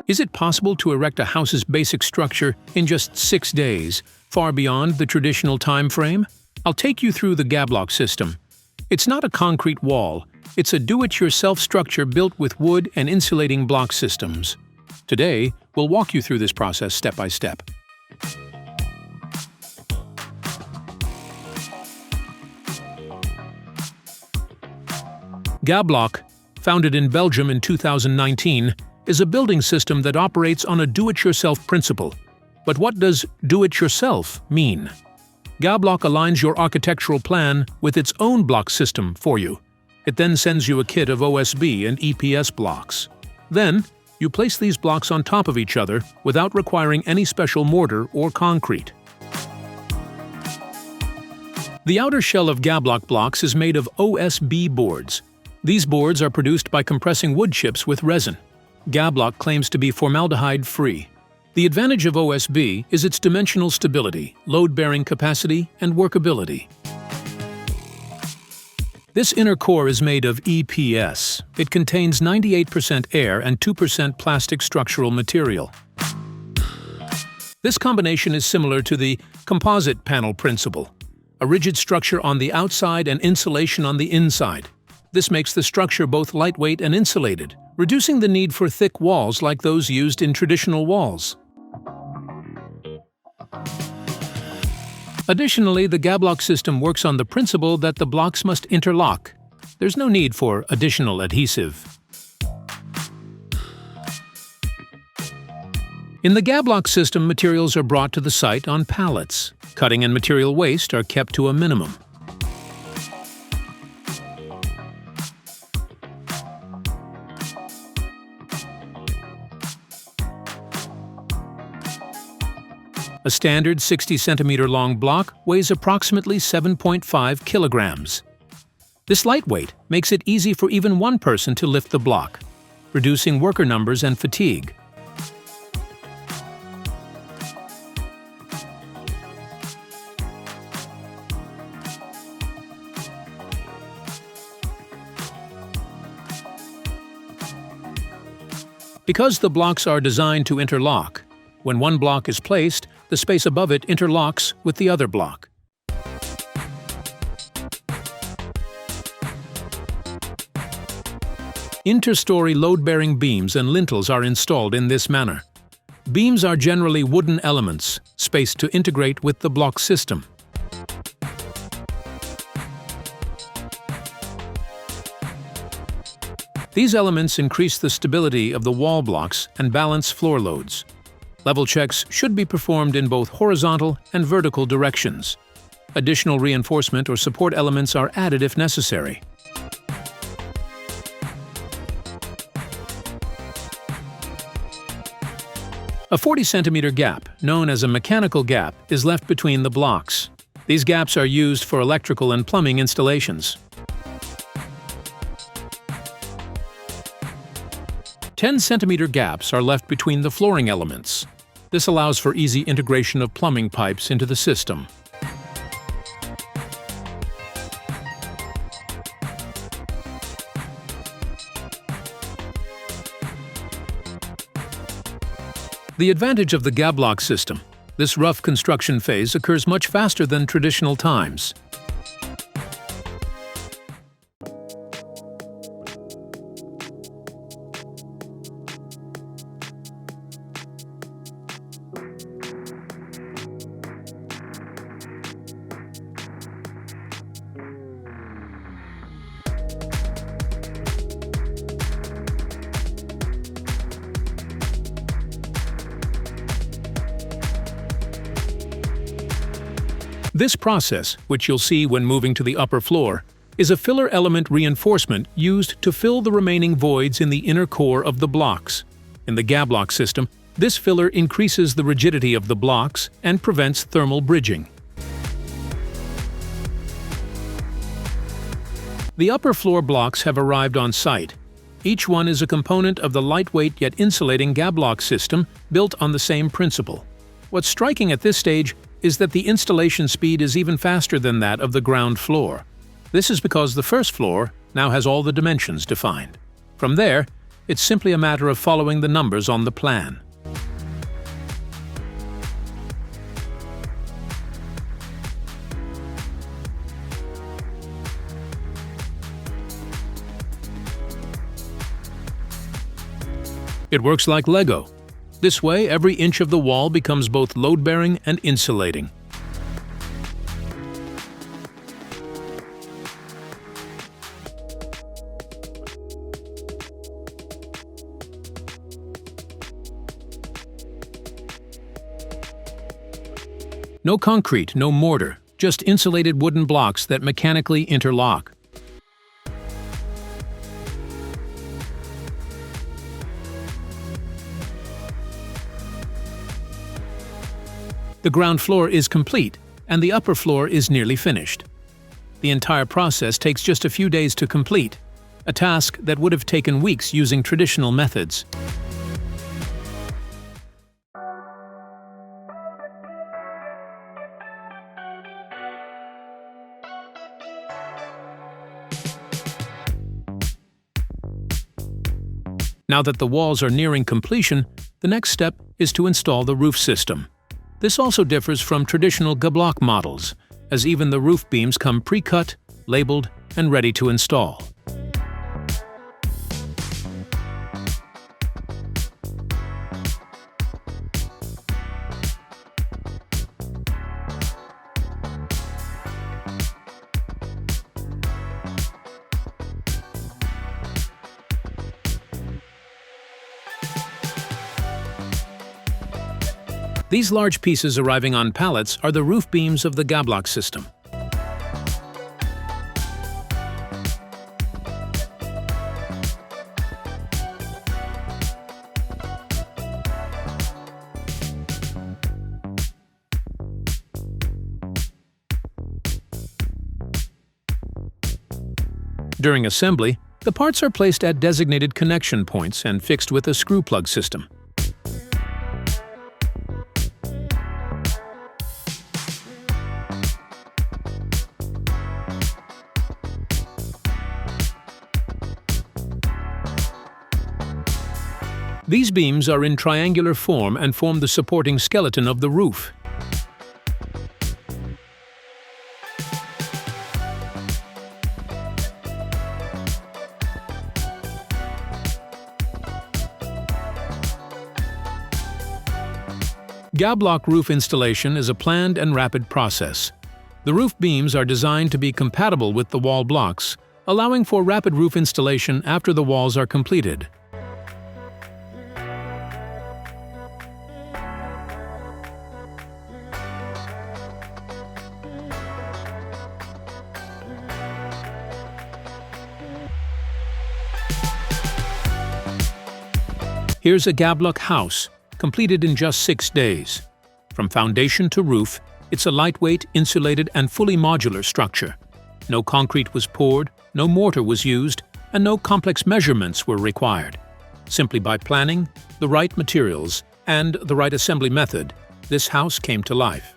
Is it possible to erect a house's basic structure in just 6 days, far beyond the traditional time frame? I'll take you through the Gablock system. It's not a concrete wall, it's a do-it-yourself structure built with wood and insulating block systems. Today, we'll walk you through this process step by step. Gablock, founded in Belgium in 2019, is a building system that operates on a do-it-yourself principle. But what does do-it-yourself mean? Gablock aligns your architectural plan with its own block system for you. It then sends you a kit of OSB and EPS blocks. Then, you place these blocks on top of each other without requiring any special mortar or concrete. The outer shell of Gablock blocks is made of OSB boards. These boards are produced by compressing wood chips with resin. Gablock claims to be formaldehyde-free. The advantage of OSB is its dimensional stability, load-bearing capacity, and workability. This inner core is made of EPS. It contains 98% air and 2% plastic structural material. This combination is similar to the composite panel principle, a rigid structure on the outside and insulation on the inside. This makes the structure both lightweight and insulated, reducing the need for thick walls like those used in traditional walls. Additionally, the Gablock system works on the principle that the blocks must interlock. There's no need for additional adhesive. In the Gablock system, materials are brought to the site on pallets. Cutting and material waste are kept to a minimum. A standard 60-centimeter-long block weighs approximately 7.5 kilograms. This lightweight makes it easy for even one person to lift the block, reducing worker numbers and fatigue. Because the blocks are designed to interlock, when one block is placed, the space above it interlocks with the other block. Interstory load-bearing beams and lintels are installed in this manner. Beams are generally wooden elements, spaced to integrate with the block system. These elements increase the stability of the wall blocks and balance floor loads. Level checks should be performed in both horizontal and vertical directions. Additional reinforcement or support elements are added if necessary. A 40-centimeter gap, known as a mechanical gap, is left between the blocks. These gaps are used for electrical and plumbing installations. 10-centimeter gaps are left between the flooring elements. This allows for easy integration of plumbing pipes into the system. The advantage of the Gablock system: this rough construction phase occurs much faster than traditional times. This process, which you'll see when moving to the upper floor, is a filler element reinforcement used to fill the remaining voids in the inner core of the blocks. In the Gablock system, this filler increases the rigidity of the blocks and prevents thermal bridging. The upper floor blocks have arrived on site. Each one is a component of the lightweight yet insulating Gablock system built on the same principle. What's striking at this stage is that the installation speed is even faster than that of the ground floor. This is because the first floor now has all the dimensions defined. From there, It's simply a matter of following the numbers on the plan. It works like Lego. This way, every inch of the wall becomes both load-bearing and insulating. No concrete, no mortar, just insulated wooden blocks that mechanically interlock. The ground floor is complete, and the upper floor is nearly finished. The entire process takes just a few days to complete, a task that would have taken weeks using traditional methods. Now that the walls are nearing completion, the next step is to install the roof system. This also differs from traditional Gablock models, as even the roof beams come pre-cut, labeled, and ready to install. These large pieces arriving on pallets are the roof beams of the Gablock system. During assembly, the parts are placed at designated connection points and fixed with a screw plug system. These beams are in triangular form and form the supporting skeleton of the roof. Gablock roof installation is a planned and rapid process. The roof beams are designed to be compatible with the wall blocks, allowing for rapid roof installation after the walls are completed. Here's a Gablock house, completed in just 6 days. From foundation to roof, it's a lightweight, insulated, and fully modular structure. No concrete was poured, no mortar was used, and no complex measurements were required. Simply by planning, the right materials, and the right assembly method, this house came to life.